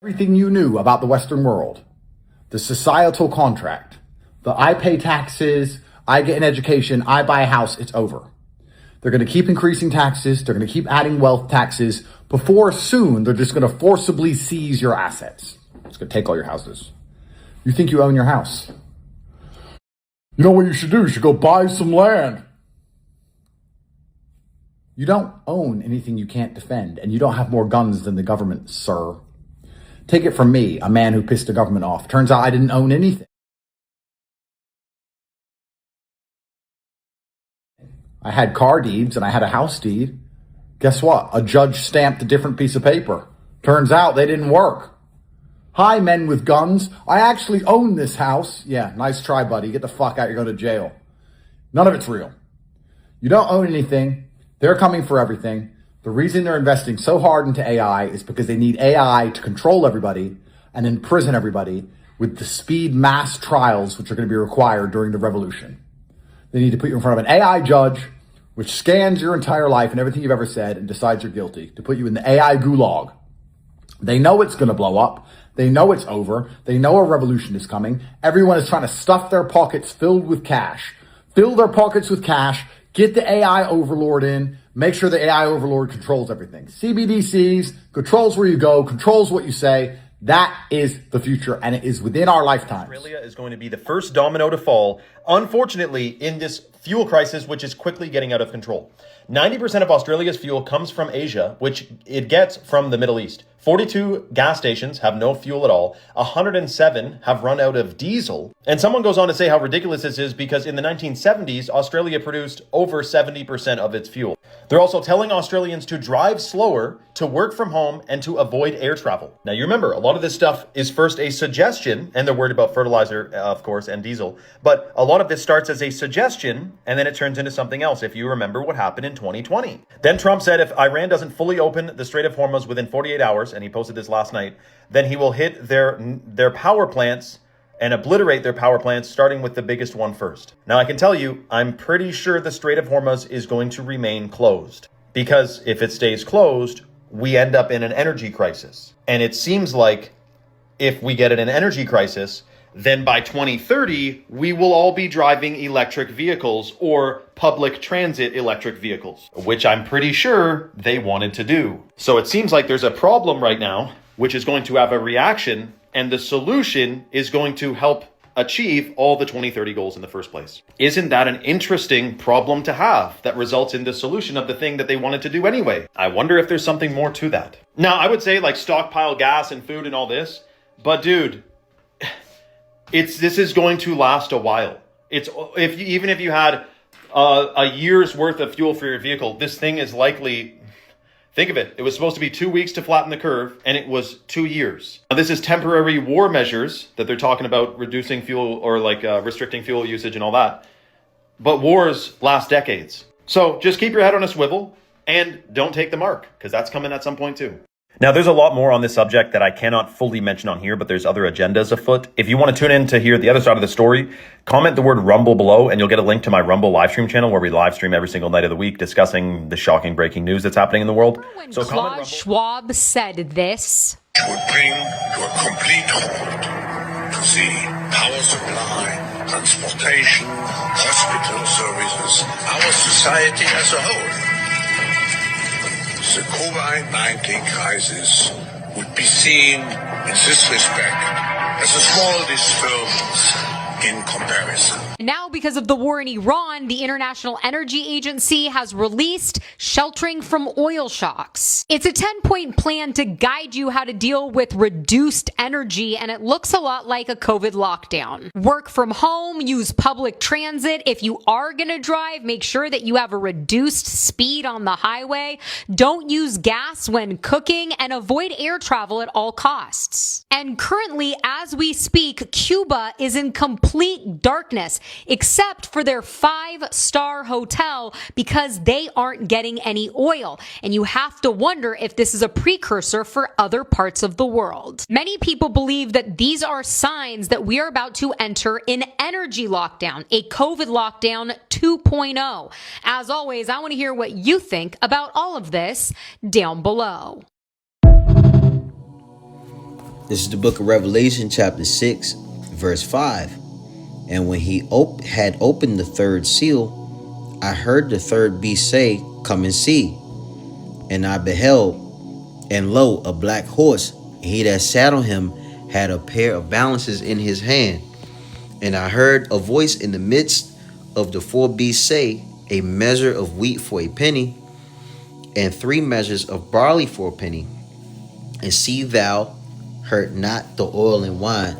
Everything you knew about the Western world, the societal contract, the I pay taxes, I get an education, I buy a house, it's over. They're going to keep increasing taxes. They're going to keep adding wealth taxes. Before soon, they're just going to forcibly seize your assets. It's going to take all your houses. You think you own your house. You know what you should do? You should go buy some land. You don't own anything you can't defend, and you don't have more guns than the government, sir. Take it from me, a man who pissed the government off. Turns out I didn't own anything. I had car deeds and I had a house deed. Guess what? A judge stamped a different piece of paper. Turns out they didn't work. Hi, men with guns. I actually own this house. Yeah, nice try, buddy. Get the fuck out. You're going to jail. None of it's real. You don't own anything. They're coming for everything. The reason they're investing so hard into AI is because they need AI to control everybody and imprison everybody with the speed mass trials which are going to be required during the revolution. They need to put you in front of an AI judge which scans your entire life and everything you've ever said and decides you're guilty, to put you in the AI gulag. They know it's going to blow up. They know it's over. They know a revolution is coming. Everyone is trying to stuff their pockets filled with cash. Fill their pockets with cash. Get the AI overlord in. Make sure the AI overlord controls everything. CBDCs, controls where you go, controls what you say. That is the future, and it is within our lifetimes. Australia is going to be the first domino to fall, unfortunately, in this fuel crisis, which is quickly getting out of control. 90% of Australia's fuel comes from Asia, which it gets from the Middle East. 42 gas stations have no fuel at all. 107 have run out of diesel. And someone goes on to say how ridiculous this is because in the 1970s, Australia produced over 70% of its fuel. They're also telling Australians to drive slower, to work from home, and to avoid air travel. Now, you remember, a lot of this stuff is first a suggestion, and they're worried about fertilizer, of course, and diesel. But a lot of this starts as a suggestion, and then it turns into something else, if you remember what happened in 2020. Then Trump said if Iran doesn't fully open the Strait of Hormuz within 48 hours, and he posted this last night, then he will hit their power plants and obliterate their power plants, starting with the biggest one first. Now, I can tell you, I'm pretty sure the Strait of Hormuz is going to remain closed. Because if it stays closed, we end up in an energy crisis. And it seems like if we get in an energy crisis, then by 2030, we will all be driving electric vehicles or public transit electric vehicles, which I'm pretty sure they wanted to do. So it seems like there's a problem right now, which is going to have a reaction, and the solution is going to help achieve all the 2030 goals in the first place. Isn't that an interesting problem to have that results in the solution of the thing that they wanted to do anyway? I wonder if there's something more to that. Now, I would say like stockpile gas and food and all this, but dude, this is going to last a while. Even if you had a year's worth of fuel for your vehicle, this thing is likely. Think of it. It was supposed to be 2 weeks to flatten the curve, and it was 2 years. Now, this is temporary war measures that they're talking about, reducing fuel or restricting fuel usage and all that. But wars last decades. So just keep your head on a swivel and don't take the mark, because that's coming at some point too. Now, there's a lot more on this subject that I cannot fully mention on here, but there's other agendas afoot. If you want to tune in to hear the other side of the story, comment the word Rumble below, and you'll get a link to my Rumble live stream channel where we live stream every single night of the week discussing the shocking breaking news that's happening in the world. When So Klaus Schwab said this, would bring to a complete halt the power supply, transportation, hospital services, our society as a whole. The COVID-19 crisis would be seen in this respect as a small disturbance in comparison. now because of the war in Iran, the International Energy Agency has released sheltering from oil shocks. It's a 10-point plan to guide you how to deal with reduced energy, and it looks a lot like a COVID lockdown. Work from home, use public transit. If you are going to drive, make sure that you have a reduced speed on the highway. Don't use gas when cooking, and avoid air travel at all costs. And currently, as we speak, Cuba is in complete darkness, except for their 5-star hotel, because they aren't getting any oil. And you have to wonder if this is a precursor for other parts of the world. Many people believe that these are signs that we are about to enter an energy lockdown, a COVID lockdown 2.0. As always, I want to hear what you think about all of this down below. This is the book of Revelation, chapter 6, verse 5. And when he had opened the third seal, I heard the third beast say, "Come and see." And I beheld, and lo, a black horse. And he that sat on him had a pair of balances in his hand. And I heard a voice in the midst of the four beasts say, "A measure of wheat for a penny, and 3 measures of barley for a penny. And see thou hurt not the oil and wine."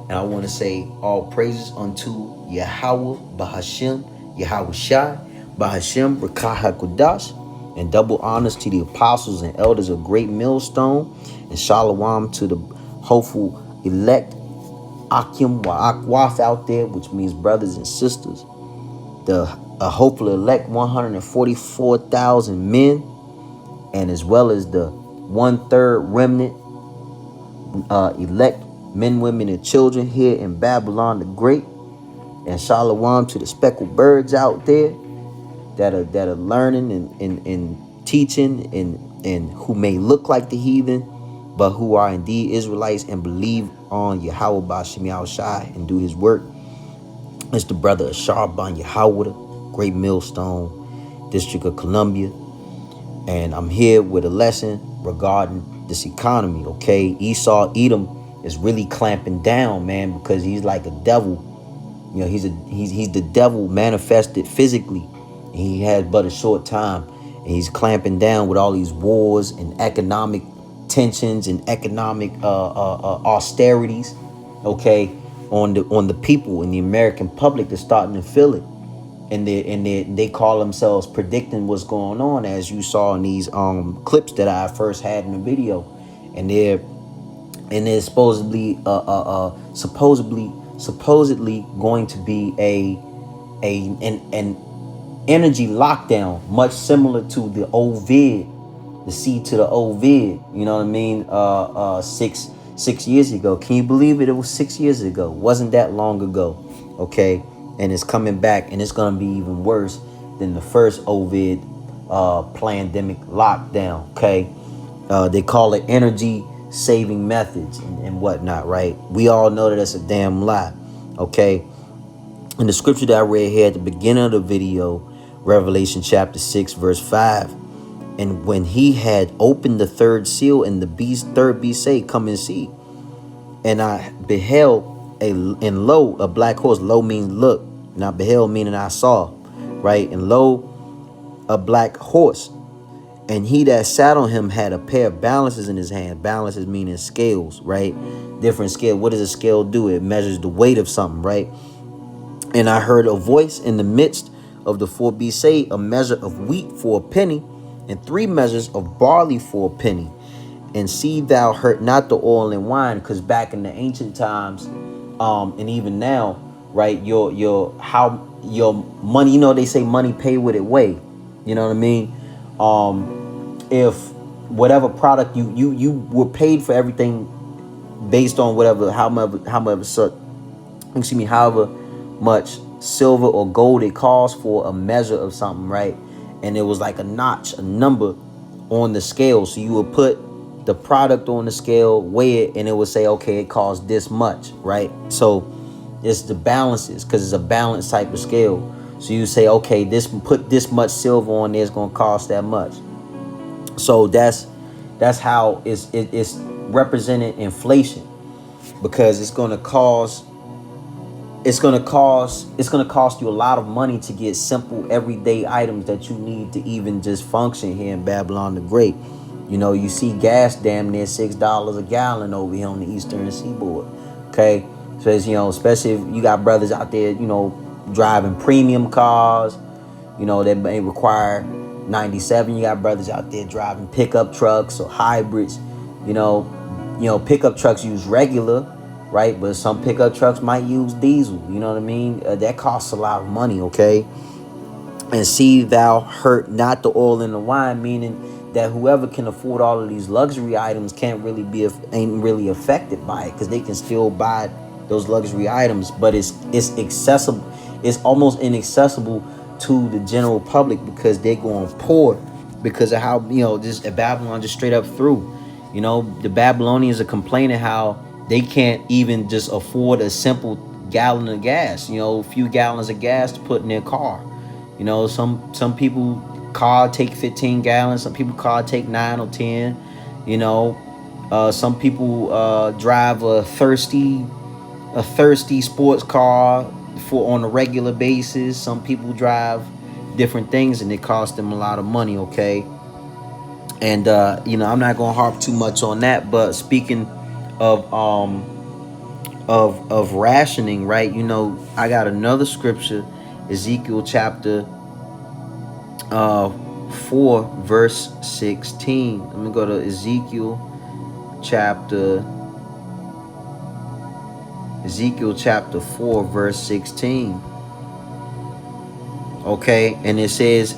And I want to say all praises unto Yahweh Bahashem, Yahweh Shai, Bahashem Rakah HaKodash, and double honors to the apostles and elders of Great Millstone, and shalom to the hopeful elect Akim Wa'akwaf out there, which means brothers and sisters. The hopeful elect 144,000 men, and as well as the 1/3 remnant elect men, women, and children here in Babylon the Great. And shalom to the speckled birds out there that are learning and teaching and who may look like the heathen, but who are indeed Israelites and believe on Yahweh Ba'Shem Yahushai and do his work. It's the brother Ashar Ban Yahweh, Great Millstone, District of Columbia. And I'm here with a lesson regarding this economy, okay? Esau Edom is really clamping down, man, because he's like a devil. You know, he's the devil manifested physically. He had but a short time, and he's clamping down with all these wars and economic tensions and economic austerities, okay, on the people and the American public. They're starting to feel it, and they call themselves predicting what's going on, as you saw in these clips that I first had in the video, and they're supposedly going to be an energy lockdown, much similar to the Ovid, the seed to the Ovid. You know what I mean? 6 years ago. Can you believe it? It was 6 years ago. Wasn't that long ago? Okay, and it's coming back, and it's gonna be even worse than the first Ovid pandemic lockdown. Okay, they call it energy saving methods and whatnot, right? We all know that that's a damn lie. Okay, in the scripture that I read here at the beginning of the video, Revelation chapter 6 verse 5, and when he had opened the third seal, and the third beast say, "Come and see." And I beheld and lo, a black horse. Lo means look, and I beheld meaning I saw, right? And lo, a black horse, and he that sat on him had a pair of balances in his hand. Balances meaning scales, right? Different scale. What does a scale do? It measures the weight of something, right? And I heard a voice in the midst of the four beasts say, "A measure of wheat for a penny, and 3 measures of barley for a penny. And see thou hurt not the oil and wine." Because back in the ancient times, and even now, right, your money, you know, they say money pay what it weigh. You know what I mean? If whatever product you were paid for everything based on however much silver or gold it costs for a measure of something, right? And it was like a notch, a number on the scale. So you would put the product on the scale, weigh it, and it would say, okay, it costs this much, right? So it's the balances, because it's a balanced type of scale. So you say, okay, put this much silver on there, it's gonna cost that much. So that's how it's represented inflation, because it's gonna cost you a lot of money to get simple everyday items that you need to even just function here in Babylon the Great. You know, you see gas damn near $6 a gallon over here on the eastern seaboard. Okay, so it's, you know, especially if you got brothers out there, you know, driving premium cars, you know, that may require 97. You got brothers out there driving pickup trucks or hybrids. You know, pickup trucks use regular, right? But some pickup trucks might use diesel. You know what I mean? That costs a lot of money, okay? And see thou hurt not the oil and the wine, meaning that whoever can afford all of these luxury items ain't really affected by it, because they can still buy those luxury items. But it's accessible. It's almost inaccessible to the general public, because they're going poor because of how, you know, just Babylon just straight up through. You know, the Babylonians are complaining how they can't even just afford a simple gallon of gas, you know, a few gallons of gas to put in their car. You know, some people car take 15 gallons, some people car take 9 or 10. You know, some people drive a thirsty sports car for on a regular basis. Some people drive different things and it costs them a lot of money, okay? And you know, I'm not gonna harp too much on that, but speaking of rationing, right? You know, I got another scripture, Ezekiel chapter 4 verse 16. Let me go to Ezekiel chapter 4 verse 16. Okay, and it says,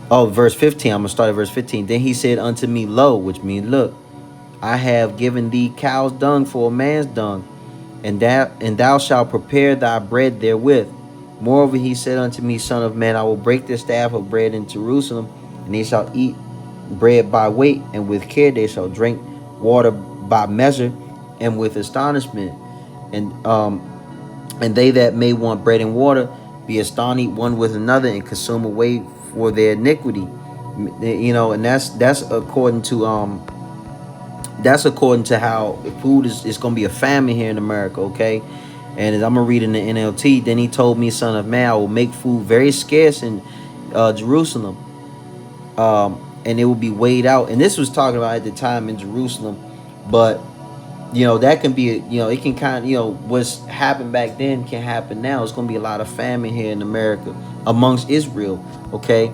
oh, verse 15. I'm gonna start at verse 15. Then he said unto me, lo, which means look, I have given thee cow's dung for a man's dung, and thou shalt prepare thy bread therewith. Moreover, he said unto me, son of man, I will break the staff of bread in Jerusalem, and they shall eat bread by weight, and with care they shall drink water by measure, and with astonishment. And they that may want bread and water be astonished one with another, and consume away for their iniquity. You know, and that's according to how food is going to be a famine here in America, okay? And as I'm going to read in the NLT, then he told me, son of man, I will make food very scarce in Jerusalem, and it will be weighed out. And this was talking about at the time in Jerusalem, but you know, that can be, you know, it can kind of, you know, what's happened back then can happen now. It's going to be a lot of famine here in America amongst Israel, okay?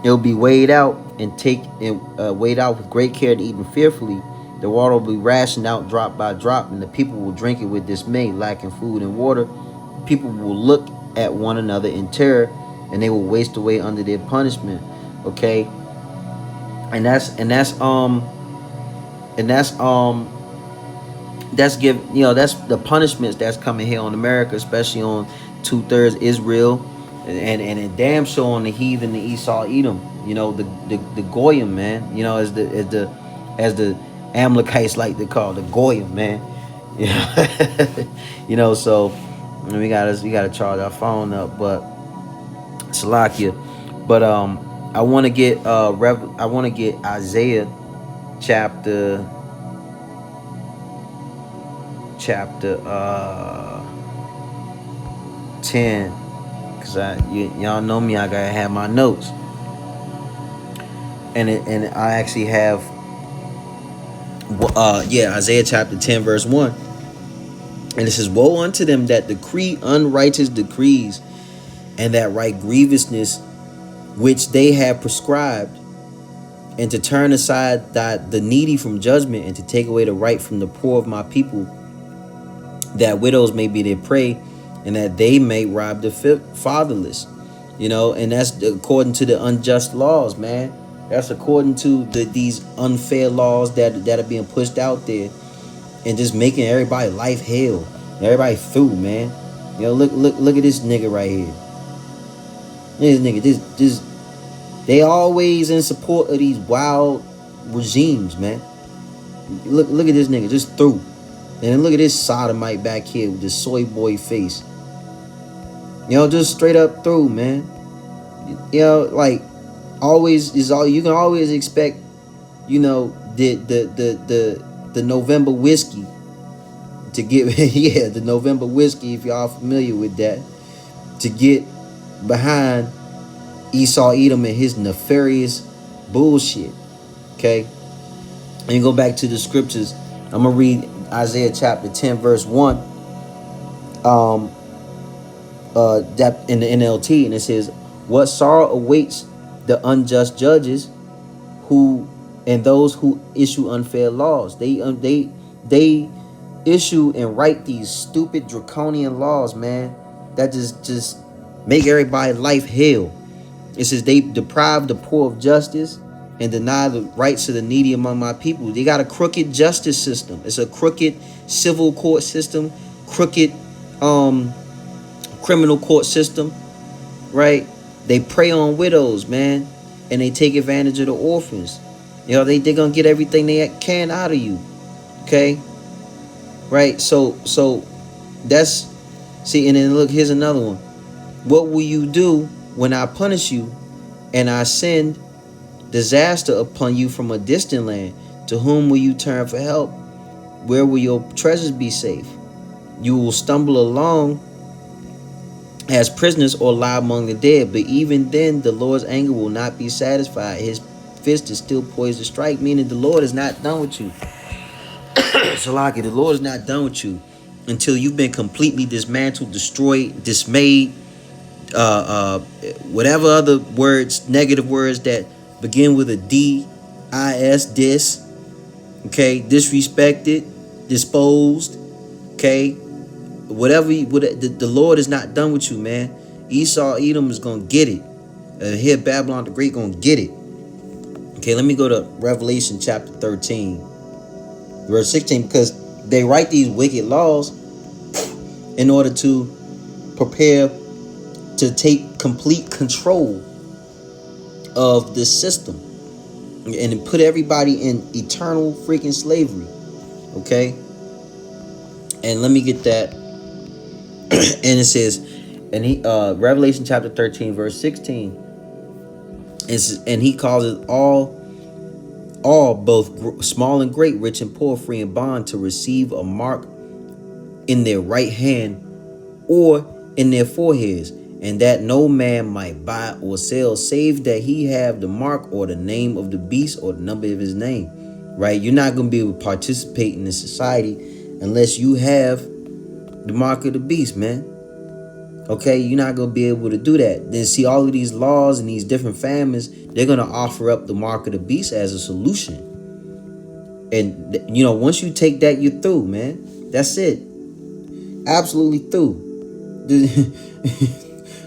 It'll be weighed out and weighed out with great care and eaten fearfully. The water will be rationed out drop by drop, and the people will drink it with dismay, lacking food and water. People will look at one another in terror, and they will waste away under their punishment, okay? And that's the punishments that's coming here on America, especially on 2/3 Israel, and damn sure on the heathen, the Esau Edom. You know, the Goyim, man. You know, as the Amalekites like to call the Goyim, man. You know, you know. So we gotta charge our phone up, but Salakia. But I want to get Isaiah chapter 10, because y'all know me, I gotta have my notes, and I actually have Isaiah chapter 10 verse 1, and it says, woe unto them that decree unrighteous decrees, and that write grievousness which they have prescribed, and to turn aside the needy from judgment, and to take away the right from the poor of my people, that widows may be their prey, and that they may rob the fatherless. You know, and that's according to the unjust laws, man. That's according to these unfair laws that are being pushed out there, and just making everybody life hell, everybody through, man. You know, look at this nigga right here. This nigga, this they always in support of these wild regimes, man. Look at this nigga, just through. And then look at this sodomite back here with this soy boy face. You know, just straight up through, man. You know, like always is all you can always expect. You know, the November whiskey to get yeah, the November whiskey, if y'all familiar with that, to get behind Esau Edom and his nefarious bullshit. Okay, and you go back to the scriptures. I'm gonna read Isaiah chapter 10 verse 1, that in the NLT, and it says, what sorrow awaits the unjust judges and those who issue unfair laws. They issue and write these stupid draconian laws, man, that just make everybody life hell. It says they deprive the poor of justice and deny the rights of the needy among my people. They got a crooked justice system. It's a crooked civil court system, crooked criminal court system, right? They prey on widows, man, and they take advantage of the orphans. You know, they're gonna get everything they can out of you. Okay, right? So that's, see, and then look, here's another one. What will you do when I punish you and I send disaster upon you from a distant land? To whom will you turn for help? Where will your treasures be safe? You will stumble along as prisoners or lie among the dead. But even then, the Lord's anger will not be satisfied. His fist is still poised to strike, meaning the Lord is not done with you. Salaki, the Lord is not done with you until you've been completely dismantled, destroyed, dismayed, whatever other words, negative words that begin with a D, I-S, dis, okay, disrespected, disposed, okay, whatever, the Lord is not done with you, man. Esau, Edom is gonna get it. Here, Babylon the Great gonna get it. Okay, let me go to Revelation chapter 13, verse 16, because they write these wicked laws in order to prepare to take complete control of this system and put everybody in eternal freaking slavery. Okay, and let me get that. And it says, and he Revelation chapter 13 verse 16, and he calls it all both small and great, rich and poor, free and bond, to receive a mark in their right hand or in their foreheads, and that no man might buy or sell save that he have the mark or the name of the beast or the number of his name. Right? You're not going to be able to participate in this society unless you have the mark of the beast, man. Okay, you're not going to be able to do that. Then see, all of these laws and these different famines, they're going to offer up the mark of the beast as a solution. And, you know, once you take that, you're through, man. That's it. Absolutely through.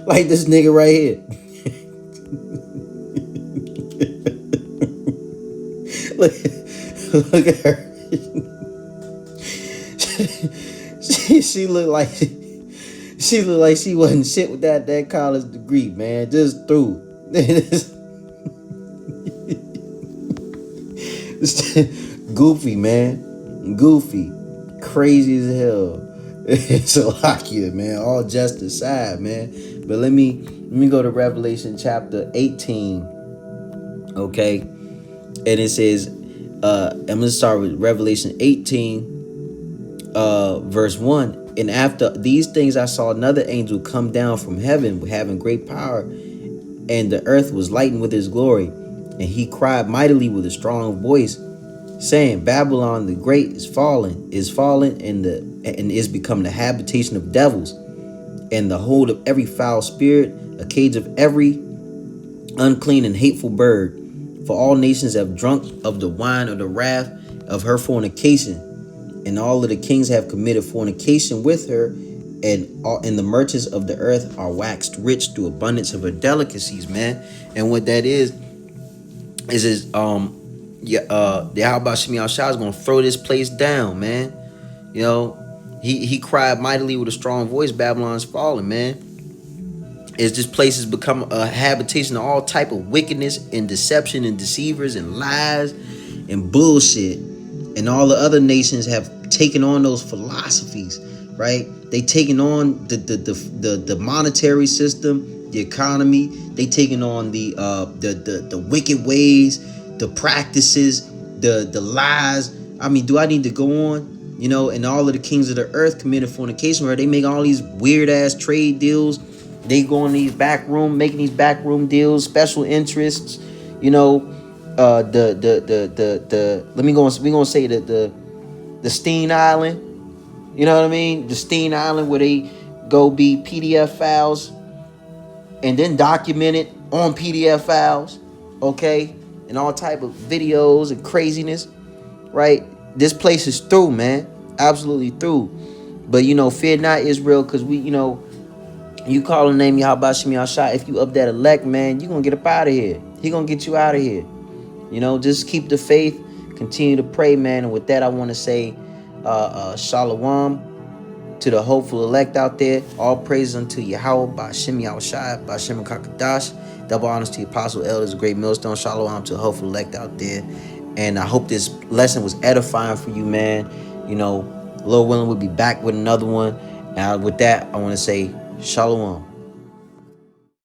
Like this nigga right here. look at her. She looked like she wasn't shit with that college degree, man. Just through. Goofy, man. Goofy. Crazy as hell. It's a Salakia, man. All jest aside, man. But let me go to Revelation chapter 18. Okay. And it says, I'm gonna start with Revelation 18, verse 1. And after these things I saw another angel come down from heaven, having great power, and the earth was lightened with his glory. And he cried mightily with a strong voice, saying, Babylon the Great is fallen, and is become the habitation of devils, and the hold of every foul spirit, a cage of every unclean and hateful bird. For all nations have drunk of the wine of the wrath of her fornication, and all of the kings have committed fornication with her, and the merchants of the earth are waxed rich through abundance of her delicacies, man. And what that is the Yahweh Shemi Shah is gonna throw this place down, man. You know, he cried mightily with a strong voice, Babylon's fallen, man. Is this place has become a habitation of all type of wickedness and deception and deceivers and lies and bullshit. And all the other nations have taken on those philosophies, right? They taken on the monetary system, the economy. They taken on the wicked ways, the practices, the lies. I mean, do I need to go on? You know, and all of the kings of the earth committed fornication, where they make all these weird ass trade deals. They go in these making these backroom deals, special interests. You know, we're gonna say that the Steen Island. You know what I mean? The Steen Island, where they go be PDF files and then document it on PDF files, okay? And all type of videos and craziness, right? This place is through, man. Absolutely through. But, you know, fear not Israel, because we, you know, you call the name Yahweh Shemi Shah. If you up that elect, man, you gonna get up out of here. He gonna get you out of here. You know, just keep the faith. Continue to pray, man. And with that, I want to say shalom to the hopeful elect out there. All praise unto Yahweh, Ba'ashem Yahushai, Ba'ashem Kakadash. Double honors to Apostle Elders, a great millstone. Shalom to a hopeful elect out there. And I hope this lesson was edifying for you, man. You know, Lord willing, we'll be back with another one. With that, I want to say shalom.